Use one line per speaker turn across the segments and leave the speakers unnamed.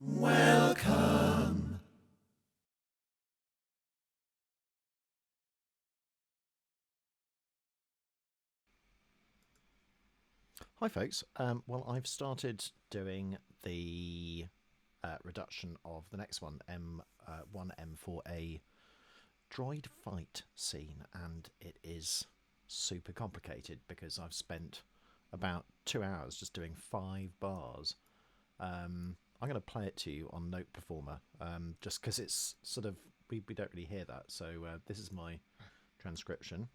Welcome.
Hi folks, well I've started doing the reduction of the next one, 1m4A Droid fight scene, and it is super complicated because I've spent about 2 hours just doing 5 bars. I'm going to play it to you on Note Performer, just because it's sort of, we don't really hear that, so this is my transcription.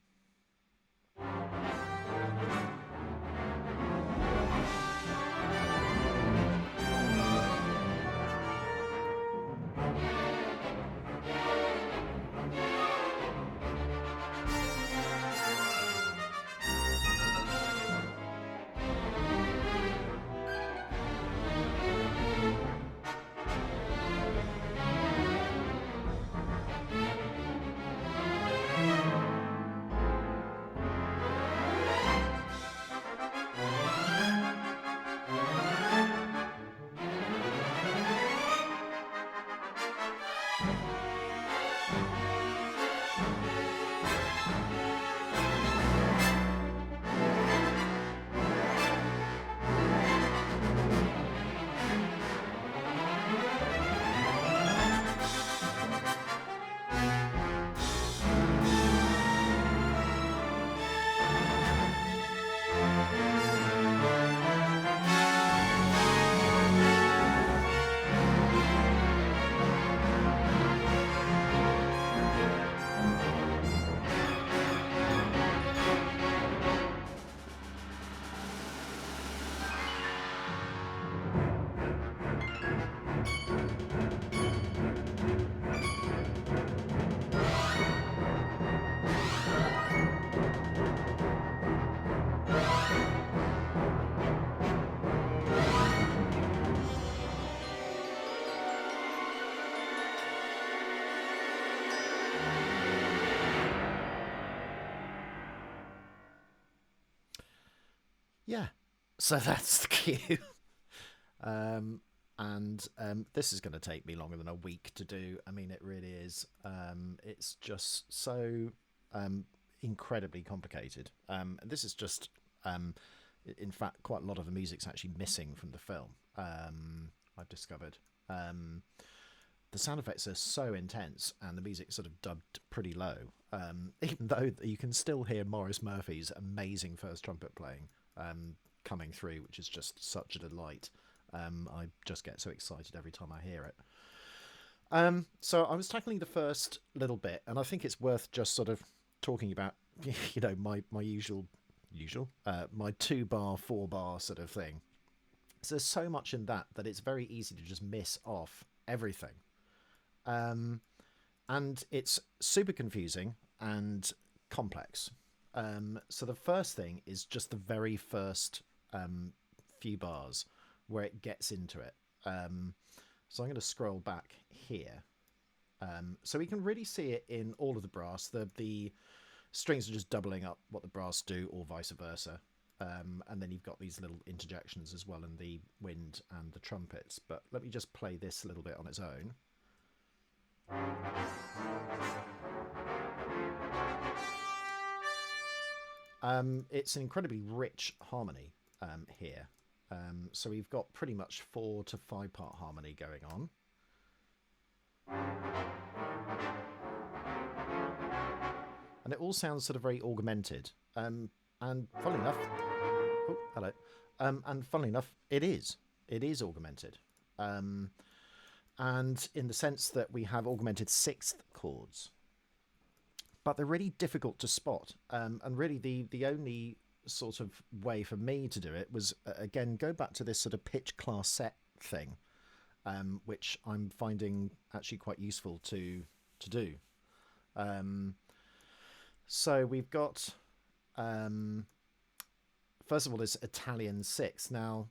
Yeah, so that's the cue. And this is going to take me longer than a week to do. I mean, it really is. It's just so incredibly complicated. This is just, in fact, quite a lot of the music's actually missing from the film. I've discovered. The sound effects are so intense, and the music's sort of dubbed pretty low. Even though you can still hear Maurice Murphy's amazing first trumpet playing coming through, which is just such a delight. I just get so excited every time I hear it. So I was tackling the first little bit, and I think it's worth just sort of talking about, my usual, my 2-bar, 4-bar sort of thing. So there's so much in that it's very easy to just miss off everything. And it's super confusing and complex. So the first thing is just the very first few bars where it gets into it. So I'm going to scroll back here. So we can really see it in all of the brass. The strings are just doubling up what the brass do, or vice versa. And then you've got these little interjections as well in the wind and the trumpets. But let me just play this a little bit on its own. It's an incredibly rich harmony here. So we've got pretty much 4 to 5 part harmony going on. And it all sounds sort of very augmented. And funnily enough, oh, hello. And funnily enough, it is augmented. And in the sense that we have augmented 6th chords. But they're really difficult to spot. And really the only sort of way for me to do it was, again, go back to this sort of pitch class set thing, which I'm finding actually quite useful to do. So we've got, first of all, this Italian 6. Now,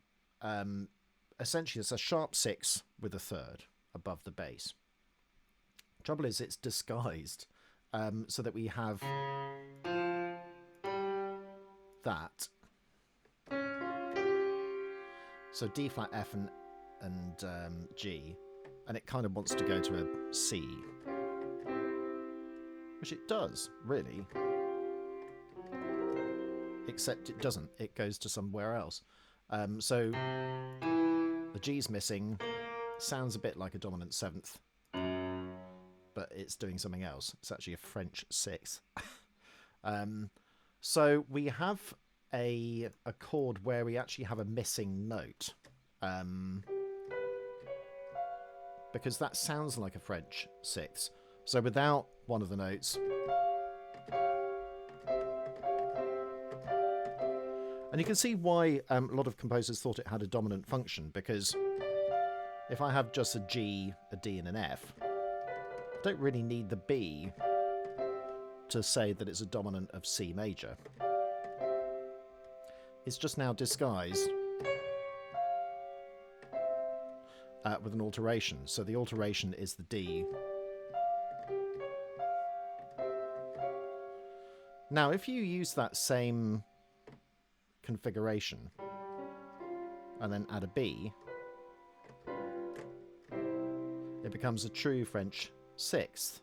essentially it's a sharp 6 with a 3rd above the bass. Trouble is, it's disguised so that we have that. So D flat, F and and G, and it kind of wants to go to a C, which it does, really. Except it doesn't. It goes to somewhere else. So the G's missing. Sounds a bit like a dominant 7th, but it's doing something else. It's actually a French 6th. So we have a chord where we actually have a missing note. Because that sounds like a French 6th. So without one of the notes... And you can see why a lot of composers thought it had a dominant function, because if I have just a G, a D and an F, I don't really need the B to say that it's a dominant of C major. It's just now disguised with an alteration. So the alteration is the D. Now, if you use that same configuration and then add a B, it becomes a true French 6th.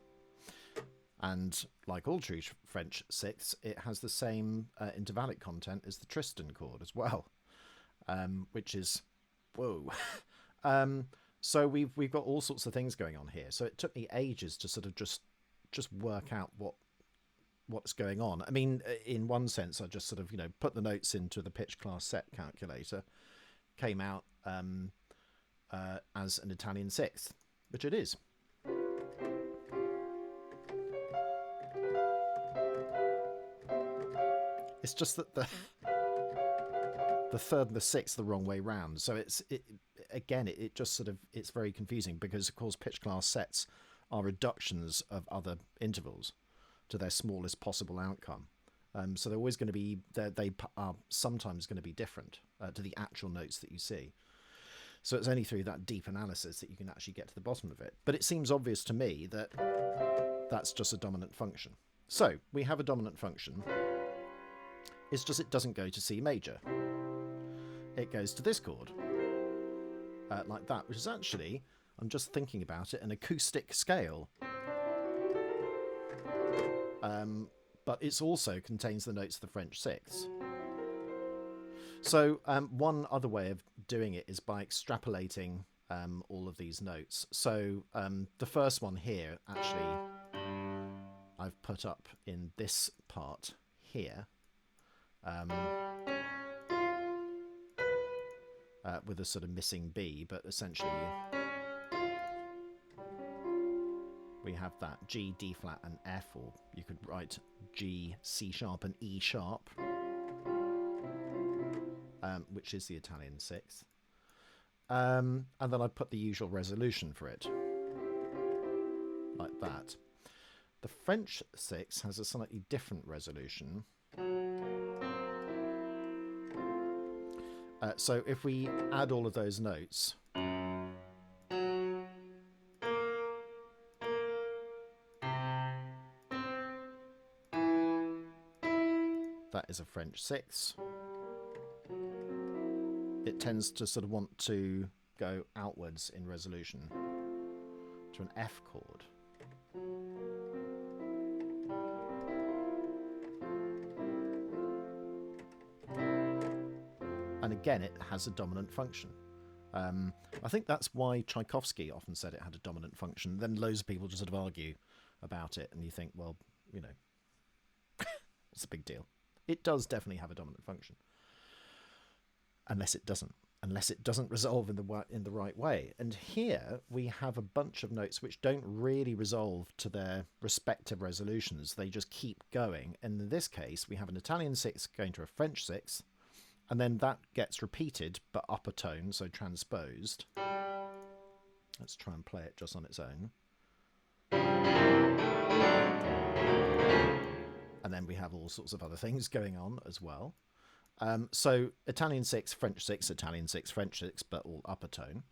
And like all true French 6ths, it has the same intervallic content as the Tristan chord as well, which is whoa. So we've got all sorts of things going on here. So it took me ages to sort of just work out what's going on. I mean, in one sense, I just sort of, put the notes into the pitch class set calculator, came out as an Italian 6th, which it is. It's just that the third and the sixth the wrong way round. So it just sort of, it's very confusing because of course pitch class sets are reductions of other intervals to their smallest possible outcome. So they're always going to be, they are sometimes going to be different to the actual notes that you see. So it's only through that deep analysis that you can actually get to the bottom of it. But it seems obvious to me that that's just a dominant function. So we have a dominant function. It's just it doesn't go to C major. It goes to this chord, like that, which is actually, I'm just thinking about it, an acoustic scale. But it also contains the notes of the French 6ths. So one other way of doing it is by extrapolating all of these notes. So the first one here, actually, I've put up in this part here. With a sort of missing B, but essentially we have that G, D flat and F, or you could write G, C sharp and E sharp, which is the Italian 6th. And then I put the usual resolution for it, like that. The French 6 has a slightly different resolution. So if we add all of those notes, that is a French 6. It tends to sort of want to go outwards in resolution to an F chord. And again, it has a dominant function. I think that's why Tchaikovsky often said it had a dominant function. Then loads of people just sort of argue about it, and you think, well, it's a big deal. It does definitely have a dominant function, unless it doesn't resolve in the right way. And here we have a bunch of notes which don't really resolve to their respective resolutions. They just keep going. And in this case, we have an Italian 6 going to a French 6. And then that gets repeated, but upper tone, so transposed. Let's try and play it just on its own. And then we have all sorts of other things going on as well. So Italian 6, French 6, Italian 6, French 6, but all upper tone.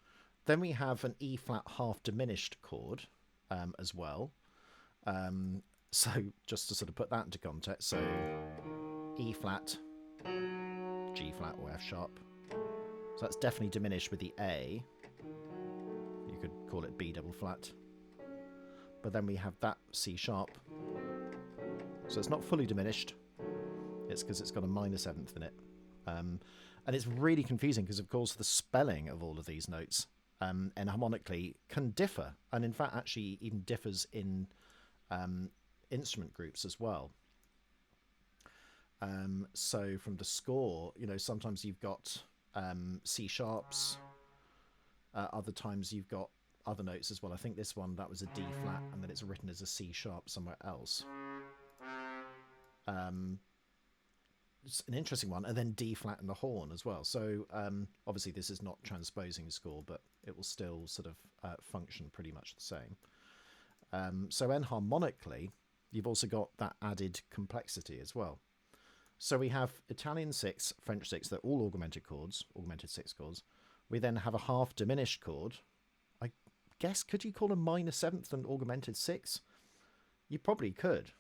Then we have an E flat half diminished chord as well. So just to sort of put that into context, so E flat, G flat or F sharp. So that's definitely diminished with the A. could call it B double flat. But then we have that C sharp. So it's not fully diminished. It's because it's got a minor seventh in it. And it's really confusing because, of course, the spelling of all of these notes enharmonically can differ. And in fact, actually even differs in instrument groups as well. So from the score, you know, sometimes you've got C sharps. Other times you've got other notes as well. I think this one, that was a D flat, and then it's written as a C sharp somewhere else. It's an interesting one, and then D flat in the horn as well. So obviously this is not transposing score, but it will still sort of function pretty much the same. So enharmonically, you've also got that added complexity as well. So we have Italian 6, French 6, they're all augmented chords, augmented 6 chords. We then have a half diminished chord. I guess, could you call a minor 7th an augmented 6? You probably could.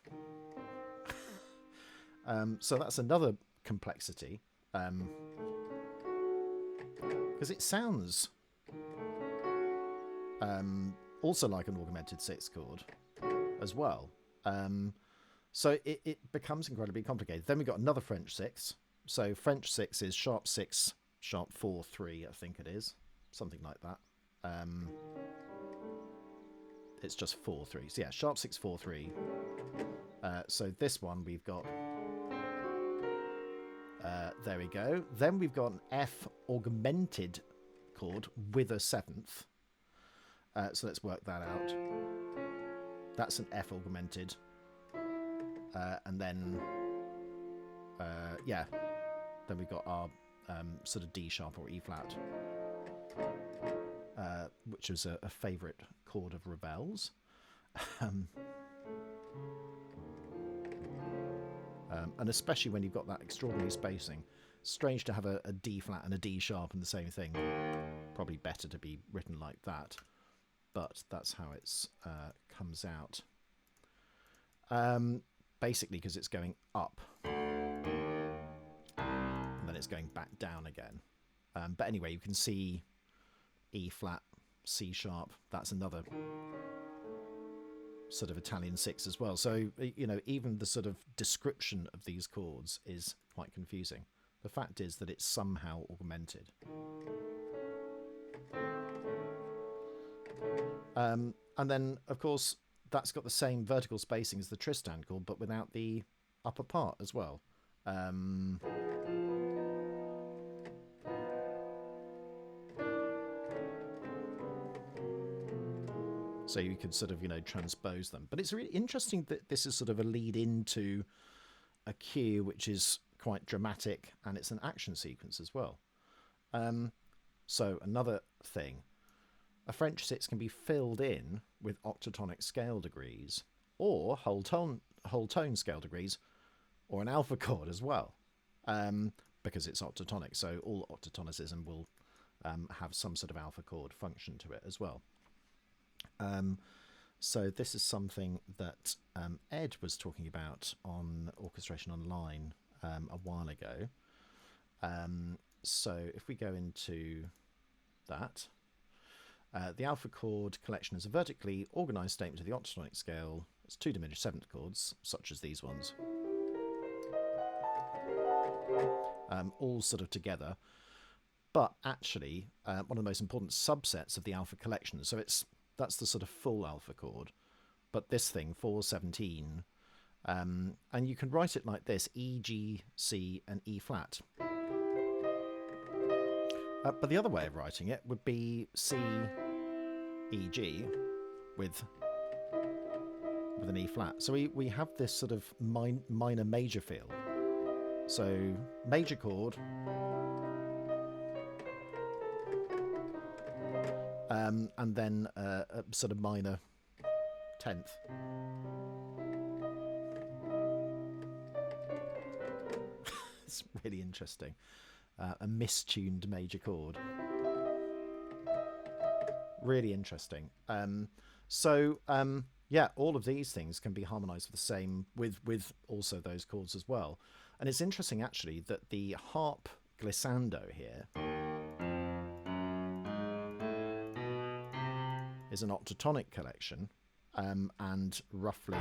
So that's another complexity. Because it sounds also like an augmented 6 chord as well. So it becomes incredibly complicated. Then we've got another French 6. So French 6 is sharp 6, sharp 4, 3, I think it is. Something like that. It's just 4, 3. So yeah, sharp 6, 4, 3. So this one we've got... there we go. Then we've got an F augmented chord with a 7th. So let's work that out. That's an F augmented. And then, yeah, then we've got our sort of D sharp or E flat, which is a favourite chord of Ravel's. And especially when you've got that extraordinary spacing. Strange to have a D flat and a D sharp in the same thing. Probably better to be written like that. But that's how it comes out. Basically because it's going up. And then it's going back down again. But anyway, you can see E flat, C sharp. That's another sort of Italian 6 as well. So, you know, even the sort of description of these chords is quite confusing. The fact is that it's somehow augmented. And then, of course, that's got the same vertical spacing as the Tristan chord, but without the upper part as well. So you can sort of, you know, transpose them. But it's really interesting that this is sort of a lead into a cue which is quite dramatic, and it's an action sequence as well. So another thing, a French 6 can be filled in with octatonic scale degrees, or whole tone scale degrees, or an alpha chord as well, because it's octatonic. So all octatonicism will have some sort of alpha chord function to it as well. So this is something that Ed was talking about on Orchestration Online a while ago. So if we go into that, the alpha chord collection is a vertically organized statement of the octatonic scale. It's 2 diminished 7th chords, such as these ones, all sort of together. But actually, one of the most important subsets of the alpha collection. So that's the sort of full alpha chord. But this thing, 4/17, and you can write it like this: E, G, C, and E flat. But the other way of writing it would be C, E, G, with an E flat. So we have this sort of minor major feel. So major chord, and then a sort of minor 10th. It's really interesting. A mistuned major chord. Really interesting. Yeah, all of these things can be harmonized with also those chords as well. And it's interesting actually that the harp glissando here is an octatonic collection, and roughly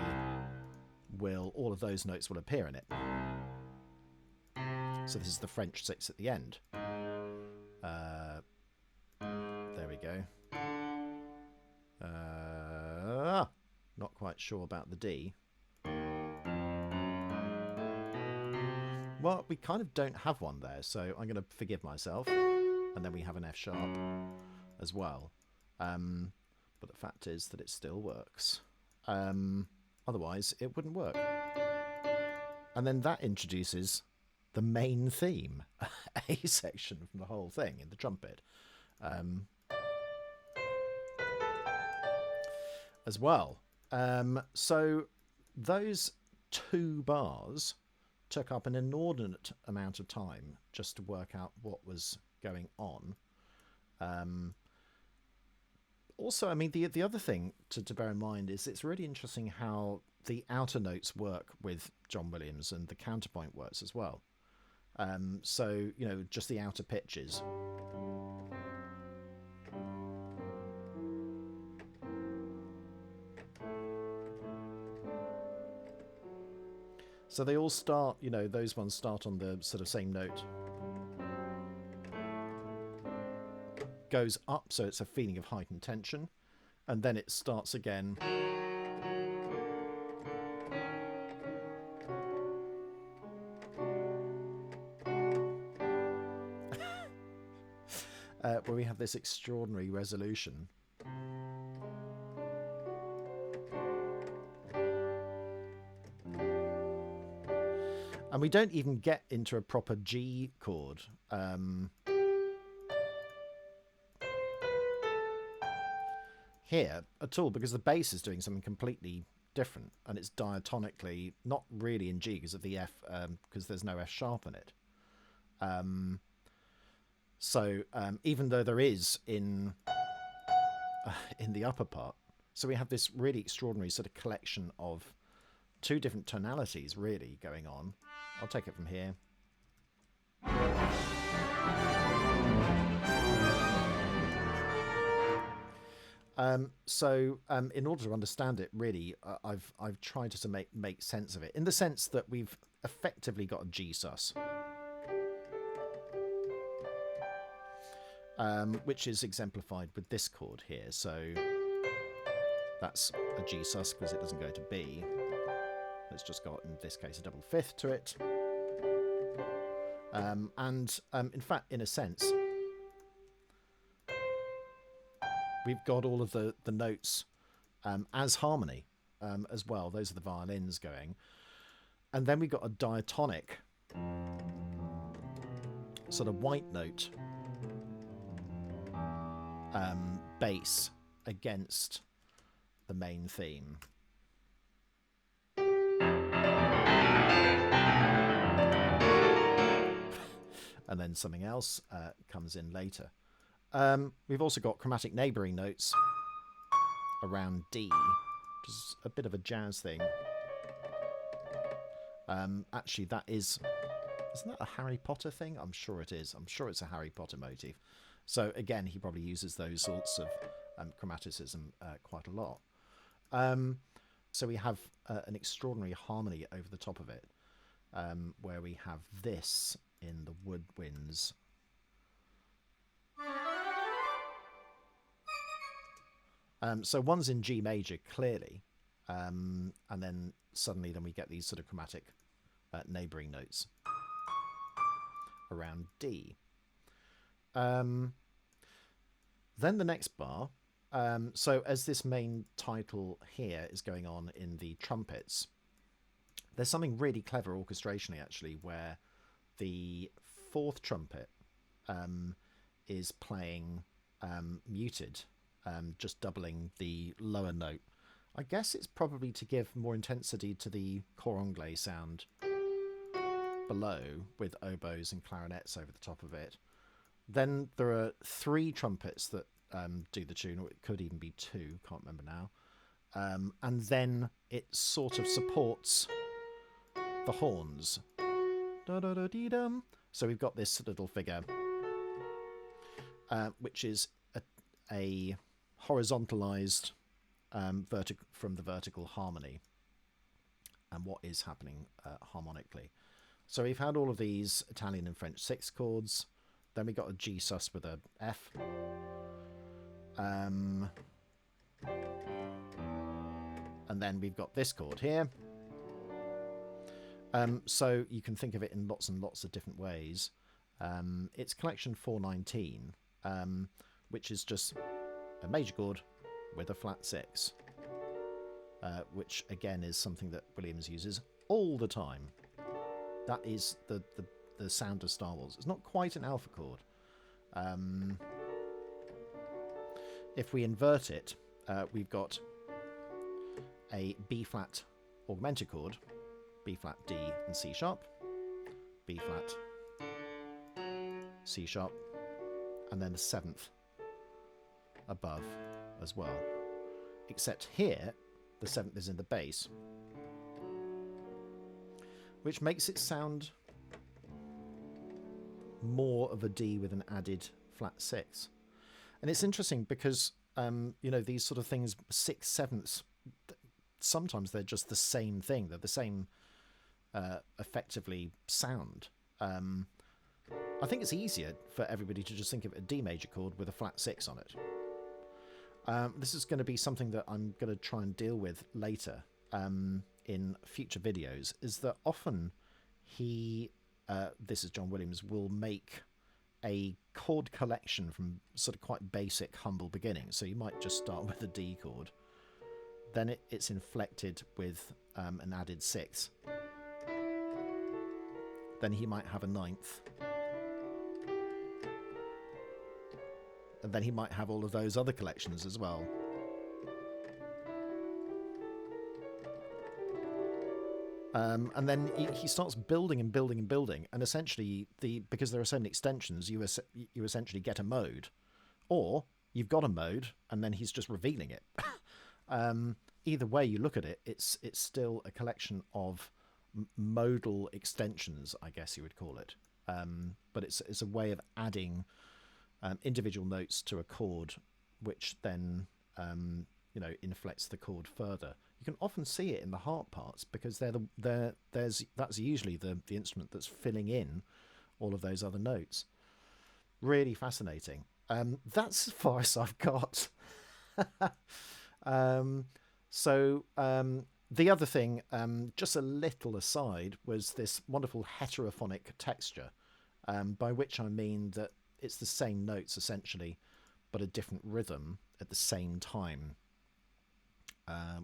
all of those notes will appear in it. So this is the French 6 at the end. There we go. Not quite sure about the D. Well, we kind of don't have one there, so I'm going to forgive myself. And then we have an F sharp as well. But the fact is that it still works. Otherwise, it wouldn't work. And then that introduces the main theme, a section from the whole thing in the trumpet. As well. So those 2 bars took up an inordinate amount of time just to work out what was going on. Also, I mean, the other thing to bear in mind is it's really interesting how the outer notes work with John Williams, and the counterpoint works as well. So, you know, just the outer pitches. So they all start, you know, those ones start on the sort of same note. Goes up, so it's a feeling of heightened tension. And then it starts again. Where we have this extraordinary resolution. And we don't even get into a proper G chord. Here at all, because the bass is doing something completely different, and it's diatonically not really in G because of the F, because there's no F sharp in it. So even though there is in the upper part, so we have this really extraordinary sort of collection of 2 different tonalities really going on. I'll take it from here. In order to understand it, really, I've tried to make sense of it, in the sense that we've effectively got a Gsus, which is exemplified with this chord here. So that's a Gsus because it doesn't go to B. It's just got, in this case, a double fifth to it. In fact, in a sense, we've got all of the notes as harmony as well. Those are the violins going. And then we've got a diatonic sort of white note bass against the main theme. And then something else comes in later. We've also got chromatic neighbouring notes around D, which is a bit of a jazz thing. Actually, isn't that a Harry Potter thing? I'm sure it is. I'm sure it's a Harry Potter motif. So again, he probably uses those sorts of chromaticism quite a lot. So we have an extraordinary harmony over the top of it, where we have this in the woodwinds. So one's in G major, clearly, and then suddenly we get these sort of chromatic neighbouring notes around D. Then the next bar, so as this main title here is going on in the trumpets, there's something really clever orchestrationally, actually, where the 4th trumpet is playing muted, just doubling the lower note. I guess it's probably to give more intensity to the cor anglais sound below, with oboes and clarinets over the top of it. Then there are 3 trumpets that do the tune, or it could even be 2, can't remember now. And then it sort of supports the horns. Da-da-da-dee-dum. So we've got this little figure, which is a horizontalized from the vertical harmony and what is happening harmonically. So we've had all of these Italian and French 6 chords. Then we got a Gsus with a F. And then we've got this chord here. So you can think of it in lots and lots of different ways. It's collection 419, which is just a major chord with a flat 6, which again is something that Williams uses all the time. That is the sound of Star Wars. It's not quite an alpha chord. If we invert it, we've got a B flat augmented chord, B flat D and C sharp, B flat, C sharp, and then the 7th above as well. Except here, the 7th is in the bass, which makes it sound more of a D with an added flat 6. And it's interesting because, you know, these sort of things, 6/7ths, sometimes they're just the same thing. They're the same, effectively, sound. I think it's easier for everybody to just think of a D major chord with a flat 6 on it. This is going to be something that I'm going to try and deal with later in future videos, is that often this is John Williams, will make a chord collection from sort of quite basic, humble beginnings. So you might just start with a D chord, then it's inflected with an added 6th. Then he might have a 9th. And then he might have all of those other collections as well. And then he starts building and building and building, and essentially, because there are so many extensions, you essentially get a mode, or you've got a mode, and then he's just revealing it. Either way you look at it, it's still a collection of modal extensions, I guess you would call it. But it's a way of adding individual notes to a chord, which then inflects the chord further. You can often see it in the harp parts because that's usually the instrument that's filling in all of those other notes. Really fascinating. That's as far as I've got. The other thing, just a little aside, was this wonderful heterophonic texture, by which I mean that it's the same notes essentially, but a different rhythm at the same time,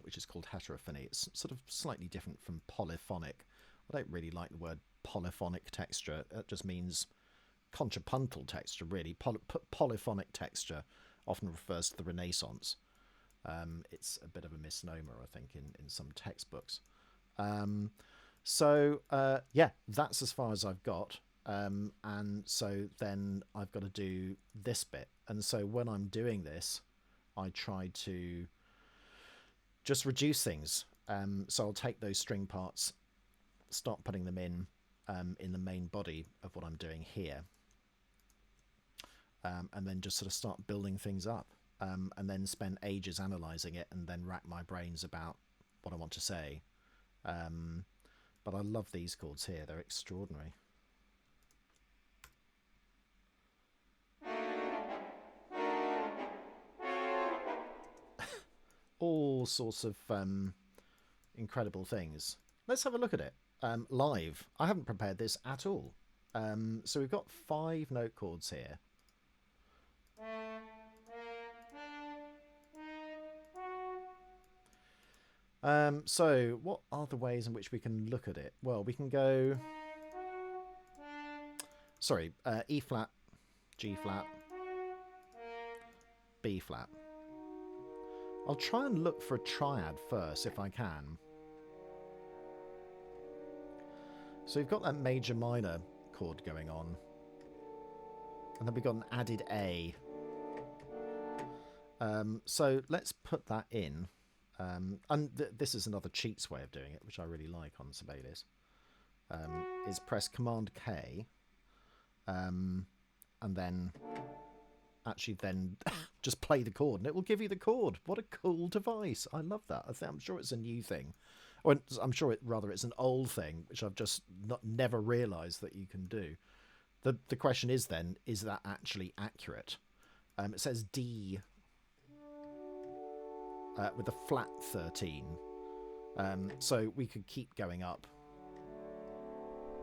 which is called heterophony. It's sort of slightly different from polyphonic. I don't really like the word polyphonic texture. It just means contrapuntal texture, really. Polyphonic texture often refers to the Renaissance. It's a bit of a misnomer, I think, in some textbooks. Yeah, that's as far as I've got. And so then I've got to do this bit. And so when I'm doing this, I try to just reduce things. So I'll take those string parts, start putting them in the main body of what I'm doing here. And then just sort of start building things up. And then spend ages analysing it and then rack my brains about what I want to say. But I love these chords here. They're extraordinary. All sorts of incredible things. Let's have a look at it live. I haven't prepared this at all. So we've got 5 note chords here. So what are the ways in which we can look at it? Well, we can go, E flat, G flat, B flat. I'll try and look for a triad first if I can. So we've got that major minor chord going on, and then we've got an added A. So let's put that in. And this is another cheats way of doing it, which I really like on Sibelius, is press Command K, and then actually then just play the chord and it will give you the chord. What a cool device. I love that. I'm sure it's a new thing. Or I'm sure it's an old thing, which I've just never realised that you can do. The question is then, is that actually accurate? It says D with a flat 13. So we could keep going up.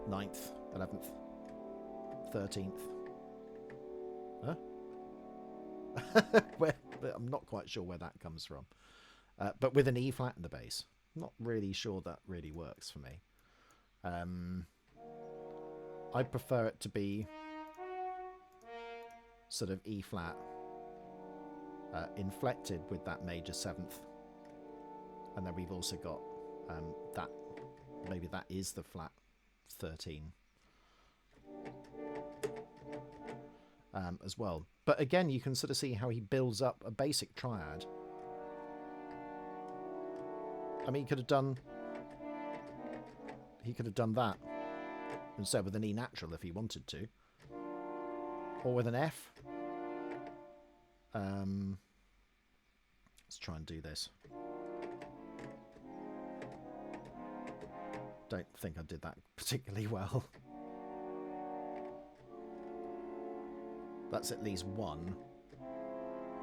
9th, 11th, 13th. Huh? I'm not quite sure where that comes from. But with an E flat in the bass. Not really sure that really works for me. I prefer it to be sort of E flat inflected with that major 7th. And then we've also got that, maybe that is the flat 13 as well. But again, you can sort of see how he builds up a basic triad. I mean, he could have done that instead with an E natural if he wanted to, or with an F. Let's try and do this. Don't think I did that particularly well. That's at least one.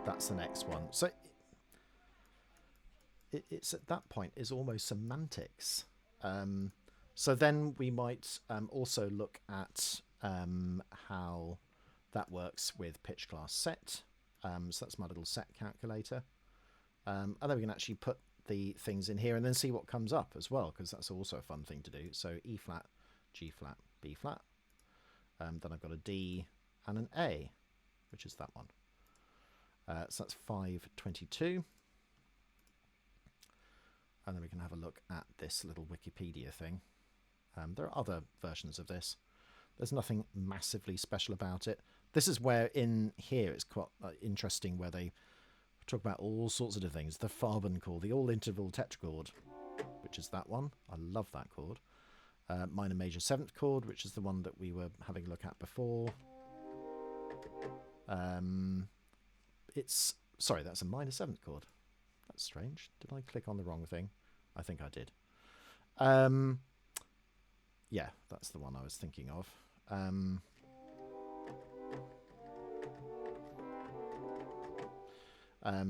That's the next one. So it's at that point is almost semantics. So then we might also look at how that works with pitch class set. So that's my little set calculator. And then we can actually put the things in here and then see what comes up as well, because that's also a fun thing to do. So E flat, G flat, B flat. Then I've got a D and an A, which is that one. So that's 522. And then we can have a look at this little Wikipedia thing. There are other versions of this. There's nothing massively special about it. This is where in here it's quite interesting, where they talk about all sorts of different things. The Farben chord, the all-interval tetrachord, which is that one. I love that chord. Minor major 7th chord, which is the one that we were having a look at before. Sorry, that's a minor 7th chord. That's strange. Did I click on the wrong thing? I think I did. Yeah, that's the one I was thinking of.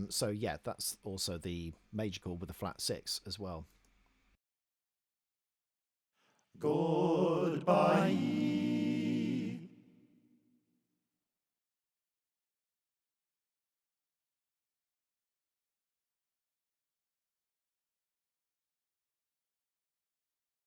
So yeah, that's also the major chord with the flat 6 as well. Goodbye.